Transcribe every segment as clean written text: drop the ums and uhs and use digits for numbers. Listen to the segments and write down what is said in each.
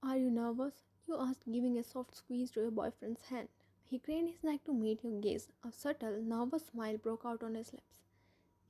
Are you nervous? You asked, giving a soft squeeze to your boyfriend's hand. He craned his neck to meet your gaze. A subtle, nervous smile broke out on his lips.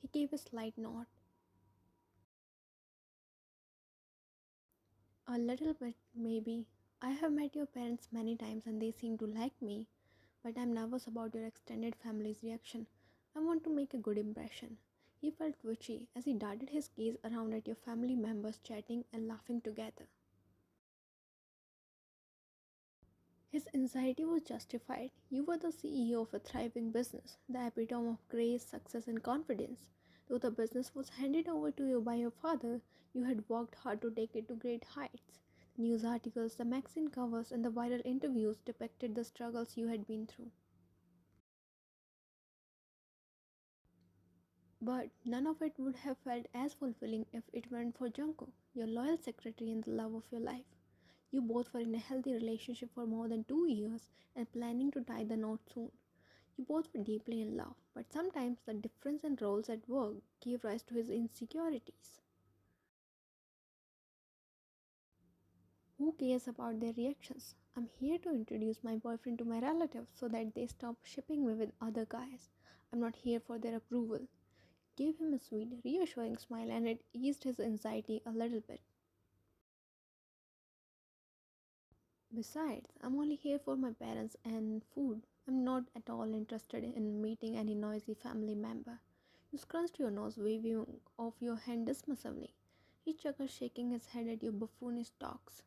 He gave a slight nod. A little bit, maybe. I have met your parents many times and they seem to like me, but I'm nervous about your extended family's reaction. I want to make a good impression. He felt twitchy as he darted his gaze around at your family members chatting and laughing together. His anxiety was justified. You were the CEO of a thriving business, the epitome of grace, success, and confidence. Though the business was handed over to you by your father, you had worked hard to take it to great heights. The news articles, the magazine covers, and the viral interviews depicted the struggles you had been through. But none of it would have felt as fulfilling if it weren't for Jungkook, your loyal secretary and the love of your life. You both were in a healthy relationship for more than 2 years and planning to tie the knot soon. You both were deeply in love, but sometimes the difference in roles at work gave rise to his insecurities. Who cares about their reactions? I'm here to introduce my boyfriend to my relatives so that they stop shipping me with other guys. I'm not here for their approval. Gave him a sweet, reassuring smile and it eased his anxiety a little bit. Besides, I'm only here for my parents and food. I'm not at all interested in meeting any noisy family member. You scrunched your nose, waving off your hand dismissively. He chuckled, shaking his head at your buffoonish talks.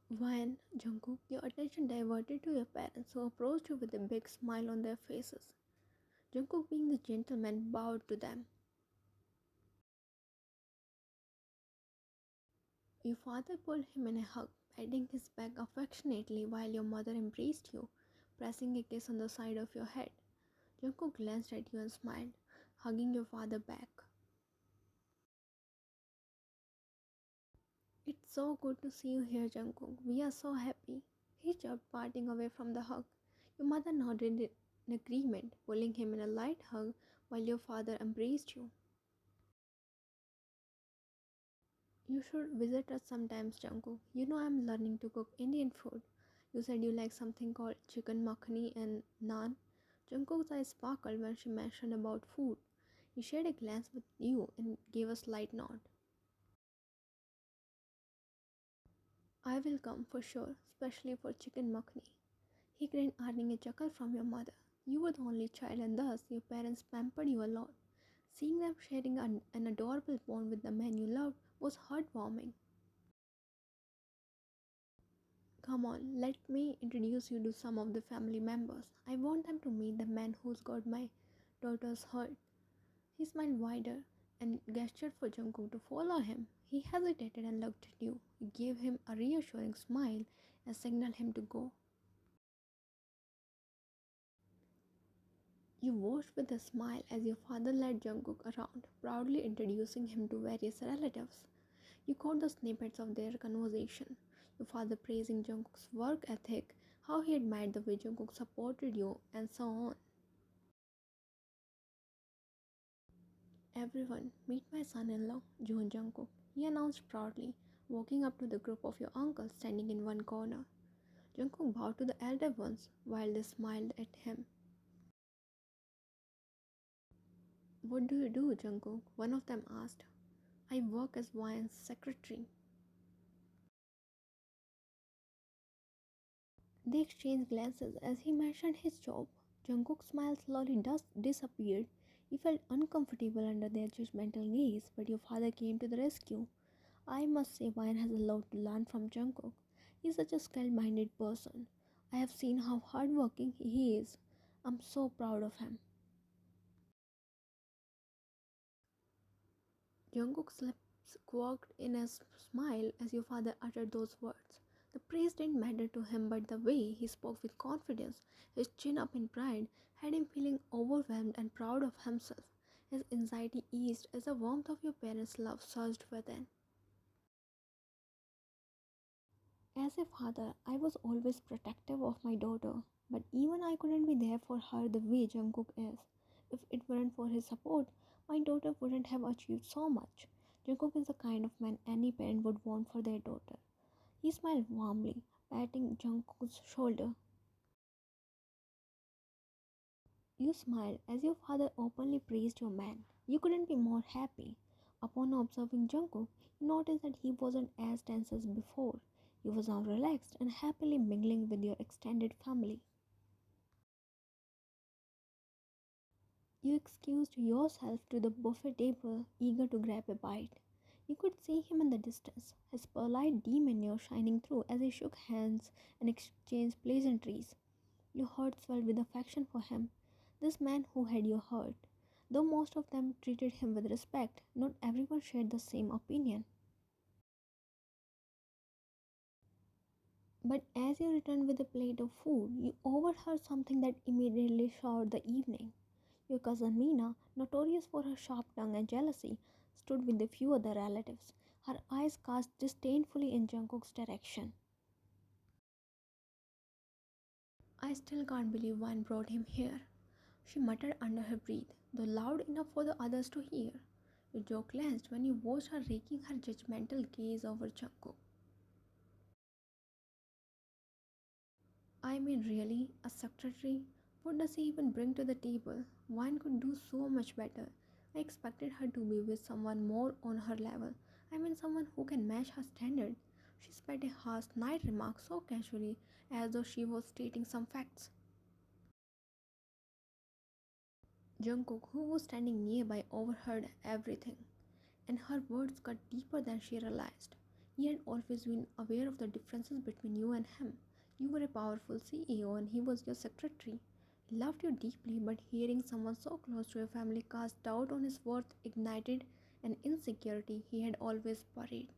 When, Jungkook, your attention diverted to your parents, who approached you with a big smile on their faces. Jungkook, being the gentleman, bowed to them. Your father pulled him in a hug, patting his back affectionately while your mother embraced you, pressing a kiss on the side of your head. Jungkook glanced at you and smiled, hugging your father back. It's so good to see you here, Jungkook. We are so happy. He chirped, parting away from the hug. Your mother nodded in agreement, pulling him in a light hug while your father embraced you. You should visit us sometimes, Jungkook. You know I'm learning to cook Indian food. You said you like something called chicken makhani and naan. Jungkook's eyes sparkled when she mentioned about food. He shared a glance with you and gave a slight nod. I will come for sure, especially for chicken makhani. He grinned, earning a chuckle from your mother. You were the only child and thus your parents pampered you a lot. Seeing them sharing an adorable bond with the man you loved was heartwarming. Come on, let me introduce you to some of the family members. I want them to meet the man who's got my daughter's heart. He smiled wider and gestured for Jungkook to follow him. He hesitated and looked at you. You gave him a reassuring smile and signaled him to go. You watched with a smile as your father led Jungkook around, proudly introducing him to various relatives. You caught the snippets of their conversation. Your father praising Jungkook's work ethic, how he admired the way Jungkook supported you, and so on. Everyone, meet my son-in-law, Joon Jungkook, he announced proudly, walking up to the group of your uncles standing in one corner. Jungkook bowed to the elder ones while they smiled at him. What do you do, Jungkook? One of them asked. I work as Ryan's secretary. They exchanged glances as he mentioned his job. Jungkook's smile slowly disappeared. He felt uncomfortable under their judgmental gaze, but your father came to the rescue. I must say, Ryan has a lot to learn from Jungkook. He's such a skilled-minded person. I have seen how hardworking he is. I'm so proud of him. Jungkook's lips quirked in a smile as your father uttered those words. The praise didn't matter to him, but the way he spoke with confidence, his chin up in pride, had him feeling overwhelmed and proud of himself. His anxiety eased as the warmth of your parents' love surged within. As a father, I was always protective of my daughter, but even I couldn't be there for her the way Jungkook is. If it weren't for his support, my daughter wouldn't have achieved so much. Jungkook is the kind of man any parent would want for their daughter. He smiled warmly, patting Jungkook's shoulder. You smiled as your father openly praised your man. You couldn't be more happy. Upon observing Jungkook, you noticed that he wasn't as tense as before. He was now relaxed and happily mingling with your extended family. You excused yourself to the buffet table, eager to grab a bite. You could see him in the distance, his polite demeanor shining through as he shook hands and exchanged pleasantries. Your heart swelled with affection for him, this man who had your heart. Though most of them treated him with respect, not everyone shared the same opinion. But as you returned with a plate of food, you overheard something that immediately soured the evening. Your cousin Meena, notorious for her sharp tongue and jealousy, stood with a few other relatives, her eyes cast disdainfully in Jungkook's direction. I still can't believe one brought him here, she muttered under her breath, though loud enough for the others to hear. Your jaw clenched when you watched her raking her judgmental gaze over Jungkook. I mean, really, a secretary? What does he even bring to the table? One could do so much better. I expected her to be with someone more on her level. I mean, someone who can match her standard. She spat a harsh night remark so casually as though she was stating some facts. Jungkook, who was standing nearby, overheard everything, and her words cut deeper than she realized. He had always been aware of the differences between you and him. You were a powerful CEO and he was your secretary. He loved you deeply, but hearing someone so close to your family cast doubt on his worth ignited an insecurity he had always buried.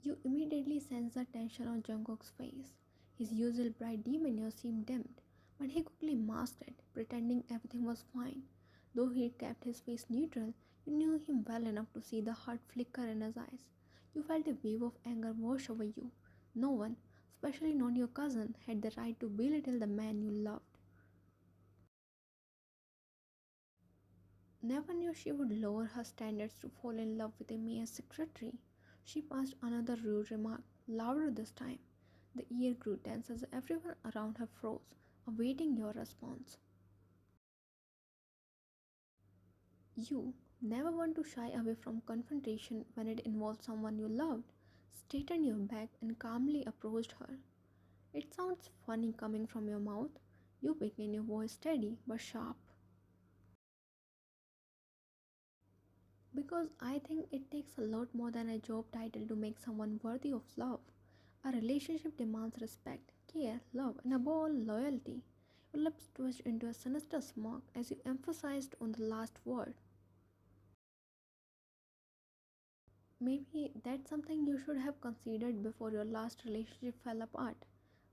You immediately sensed the tension on Jungkook's face. His usual bright demeanor seemed dimmed, but he quickly masked it, pretending everything was fine. Though he kept his face neutral, you knew him well enough to see the hurt flicker in his eyes. You felt a wave of anger wash over you. No one, especially not your cousin, had the right to belittle the man you loved. Never knew she would lower her standards to fall in love with a mere secretary. She passed another rude remark, louder this time. The air grew tense as everyone around her froze, awaiting your response. You, never one to shy away from confrontation when it involved someone you loved, straightened your back and calmly approached her. It sounds funny coming from your mouth. You began your voice steady but sharp. Because I think it takes a lot more than a job title to make someone worthy of love. A relationship demands respect, care, love, and above all, loyalty. Your lips twitched into a sinister smirk as you emphasized on the last word. Maybe that's something you should have considered before your last relationship fell apart.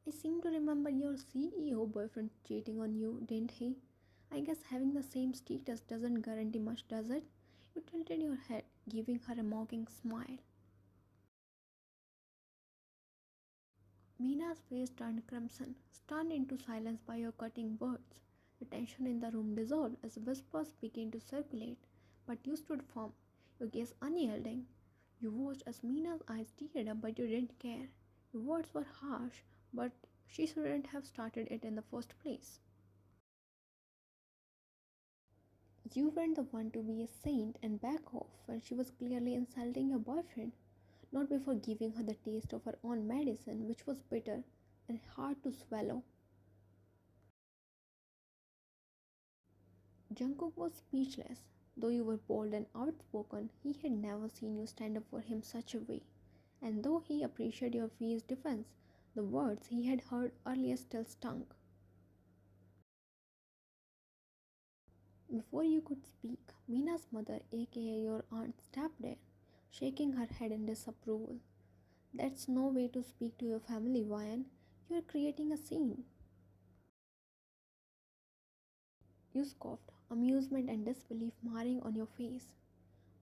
I seem to remember your CEO boyfriend cheating on you, didn't he? I guess having the same status doesn't guarantee much, does it? You tilted your head, giving her a mocking smile. Mina's face turned crimson, stunned into silence by your cutting words. The tension in the room dissolved as whispers began to circulate, but you stood firm, your gaze unyielding. You watched as Mina's eyes teared up, but you didn't care. Your words were harsh, but she shouldn't have started it in the first place. You weren't the one to be a saint and back off when she was clearly insulting your boyfriend, not before giving her the taste of her own medicine, which was bitter and hard to swallow. Jungkook was speechless. Though you were bold and outspoken, he had never seen you stand up for him such a way. And though he appreciated your fierce defense, the words he had heard earlier still stung. Before you could speak, Mina's mother, aka your aunt, stepped in, shaking her head in disapproval. That's no way to speak to your family, Ryan. You are creating a scene. You scoffed, amusement and disbelief marring on your face.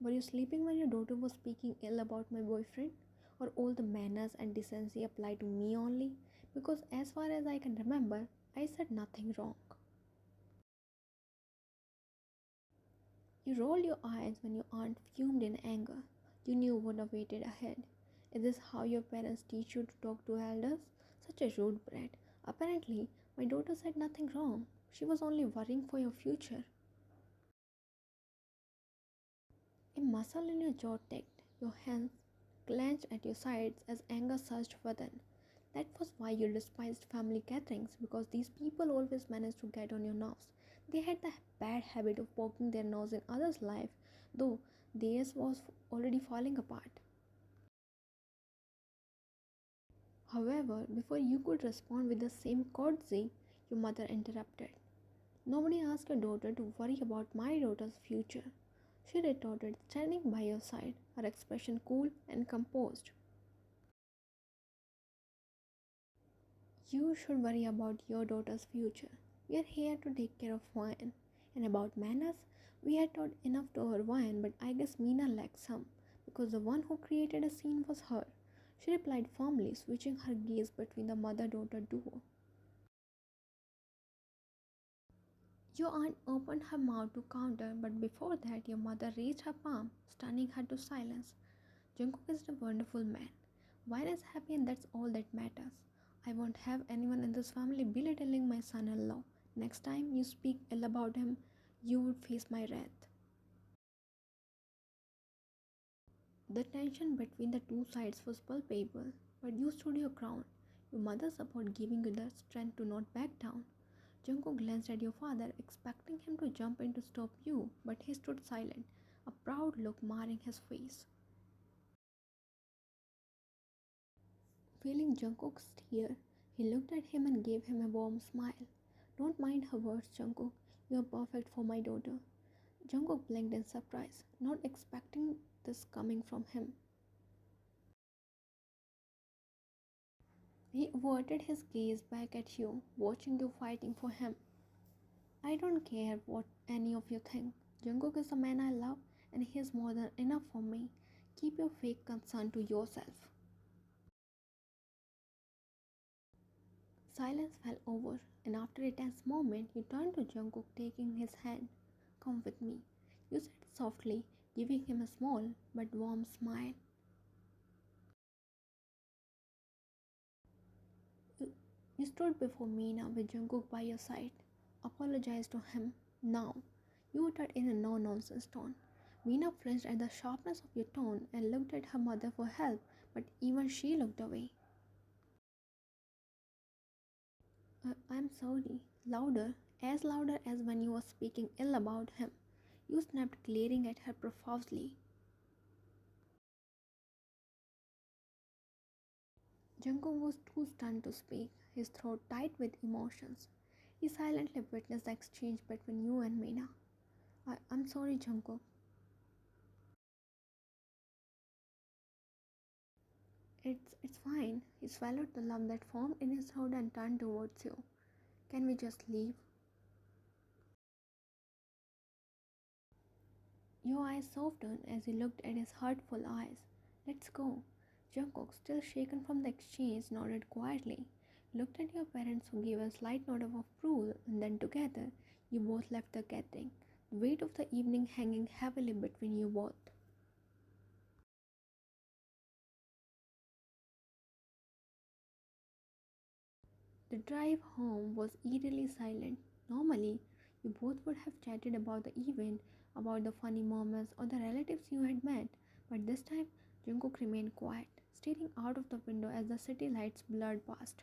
Were you sleeping when your daughter was speaking ill about my boyfriend? Or all the manners and decency apply to me only? Because as far as I can remember, I said nothing wrong. You rolled your eyes when your aunt fumed in anger. You knew what awaited ahead. Is this how your parents teach you to talk to elders? Such a rude brat. Apparently, my daughter said nothing wrong. She was only worrying for your future. A muscle in your jaw ticked. Your hands clenched at your sides as anger surged within. That was why you despised family gatherings, because these people always managed to get on your nerves. They had the bad habit of poking their nose in others' life, though theirs was already falling apart. However, before you could respond with the same courtesy, your mother interrupted. Nobody asked your daughter to worry about my daughter's future, she retorted, standing by your side, her expression cool and composed. You should worry about your daughter's future. We are here to take care of wine. And about manners, we had taught enough to our wine, but I guess Meena lacked some, because the one who created a scene was her. She replied firmly, switching her gaze between the mother daughter duo. Your aunt opened her mouth to counter, but before that, your mother raised her palm, stunning her to silence. Jungkook is a wonderful man. Wine is happy, and that's all that matters. I won't have anyone in this family belittling my son-in-law. Next time you speak ill about him, you would face my wrath. The tension between the two sides was palpable, but you stood your ground. Your mother's support giving you the strength to not back down. Jungkook glanced at your father, expecting him to jump in to stop you, but he stood silent, a proud look marring his face. Feeling Jungkook's tear, he looked at him and gave him a warm smile. Don't mind her words, Jungkook. You are perfect for my daughter. Jungkook blinked in surprise, not expecting this coming from him. He averted his gaze back at you, watching you fighting for him. I don't care what any of you think. Jungkook is the man I love, and he is more than enough for me. Keep your fake concern to yourself. Silence fell over, and after a tense moment, you turned to Jungkook, taking his hand. Come with me, you said softly, giving him a small but warm smile. You stood before Meena with Jungkook by your side. Apologize to him now, you uttered in a no-nonsense tone. Meena flinched at the sharpness of your tone and looked at her mother for help, but even she looked away. I'm sorry. Louder, as louder as when you were speaking ill about him. You snapped, glaring at her profusely. Jungkook was too stunned to speak, his throat tight with emotions. He silently witnessed the exchange between you and Meena. I'm sorry, Jungkook. It's fine. He swallowed the lump that formed in his throat and turned towards you. Can we just leave? Your eyes softened as he looked at his hurtful eyes. Let's go. Jungkook, still shaken from the exchange, nodded quietly. Looked at your parents, who gave a slight nod of approval, and then together, you both left the gathering, the weight of the evening hanging heavily between you both. The drive home was eerily silent. Normally, you both would have chatted about the event, about the funny moments or the relatives you had met, but this time Jungkook remained quiet, staring out of the window as the city lights blurred past.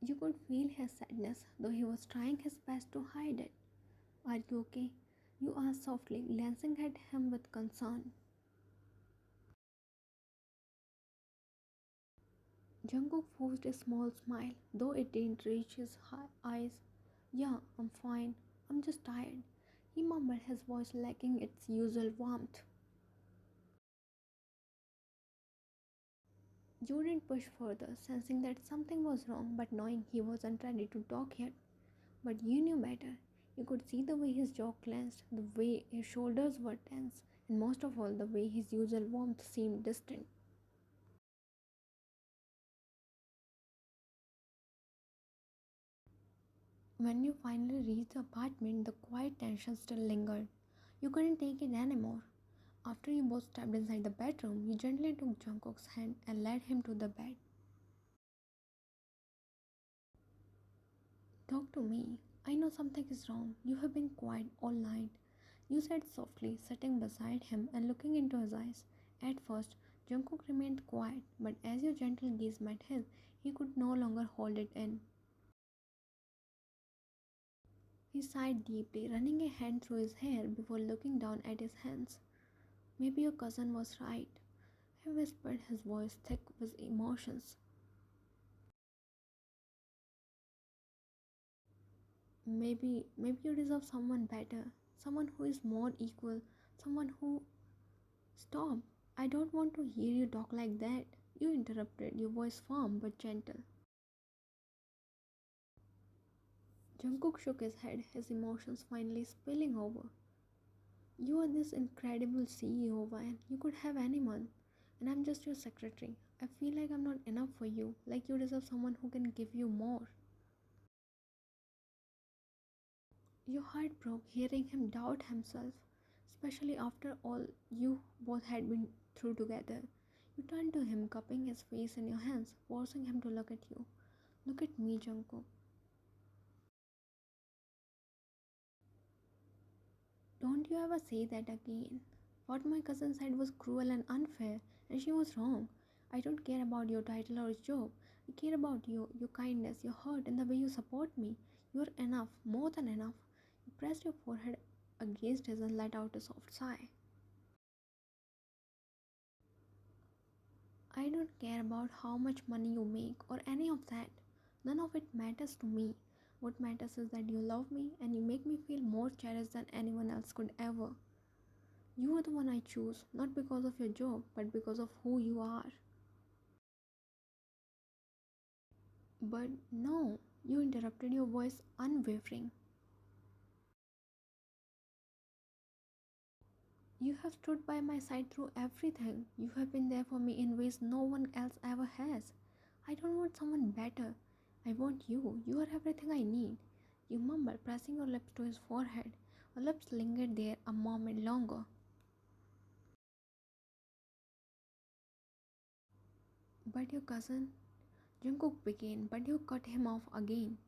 You could feel his sadness, though he was trying his best to hide it. Are you okay? You asked softly, glancing at him with concern. Jungkook forced a small smile, though it didn't reach his eyes. Yeah, I'm fine. I'm just tired. He mumbled, his voice lacking its usual warmth. You didn't push further, sensing that something was wrong, but knowing he wasn't ready to talk yet. But you knew better. You could see the way his jaw clenched, the way his shoulders were tense, and most of all, the way his usual warmth seemed distant. When you finally reached the apartment, the quiet tension still lingered. You couldn't take it anymore. After you both stepped inside the bedroom, you gently took Jungkook's hand and led him to the bed. Talk to me. I know something is wrong. You have been quiet all night. You said softly, sitting beside him and looking into his eyes. At first, Jungkook remained quiet, but as your gentle gaze met his, he could no longer hold it in. He sighed deeply, running a hand through his hair before looking down at his hands. Maybe your cousin was right, he whispered, his voice thick with emotions. Maybe you deserve someone better, someone who is more equal, someone who. Stop! I don't want to hear you talk like that, you interrupted, your voice firm but gentle. Jungkook shook his head, his emotions finally spilling over. You are this incredible CEO, Ryan. You could have anyone. And I'm just your secretary. I feel like I'm not enough for you, like you deserve someone who can give you more. Your heart broke hearing him doubt himself, especially after all you both had been through together. You turned to him, cupping his face in your hands, forcing him to look at you. Look at me, Jungkook. Don't you ever say that again. What my cousin said was cruel and unfair, and she was wrong. I don't care about your title or job. I care about you, your kindness, your heart, and the way you support me. You're enough, more than enough. You pressed your forehead against his and let out a soft sigh. I don't care about how much money you make or any of that. None of it matters to me. What matters is that you love me and you make me feel more cherished than anyone else could ever. You are the one I choose, not because of your job, but because of who you are. But no, you interrupted, your voice unwavering. You have stood by my side through everything. You have been there for me in ways no one else ever has. I don't want someone better. I want you. You are everything I need. You mumbled, pressing your lips to his forehead. Her lips lingered there a moment longer. But your cousin, Jungkook began, but you cut him off again.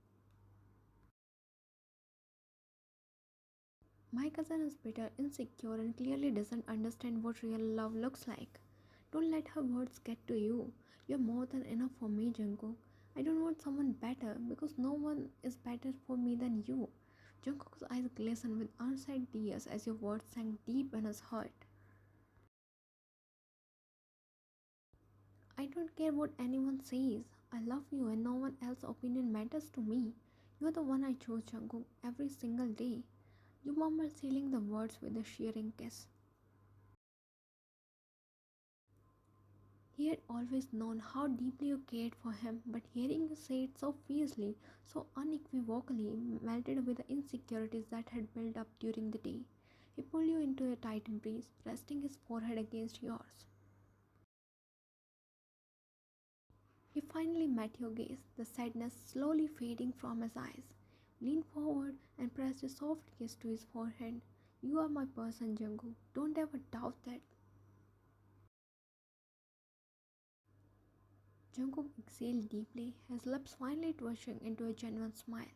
My cousin is bitter, insecure, and clearly doesn't understand what real love looks like. Don't let her words get to you. You're more than enough for me, Jungkook. I don't want someone better because no one is better for me than you. Jungkook's eyes glistened with unsaid tears as your words sank deep in his heart. I don't care what anyone says. I love you and no one else's opinion matters to me. You're the one I chose, Jungkook, every single day. You mumbled, sealing the words with a shearing kiss. He had always known how deeply you cared for him, but hearing you say it so fiercely, so unequivocally, melted away the insecurities that had built up during the day. He pulled you into a tight embrace, resting his forehead against yours. He finally met your gaze, the sadness slowly fading from his eyes. Leaned forward and pressed a soft kiss to his forehead. You are my person, Jungkook. Don't ever doubt that. Jungkook exhaled deeply, his lips finally twitching into a genuine smile.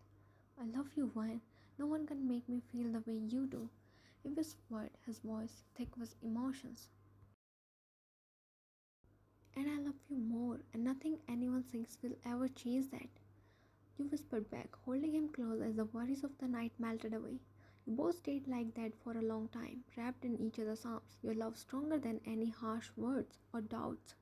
I love you, Ryan. No one can make me feel the way you do. He whispered, his voice thick with emotions. And I love you more, and nothing anyone says will ever change that. You whispered back, holding him close as the worries of the night melted away. You both stayed like that for a long time, wrapped in each other's arms, your love stronger than any harsh words or doubts.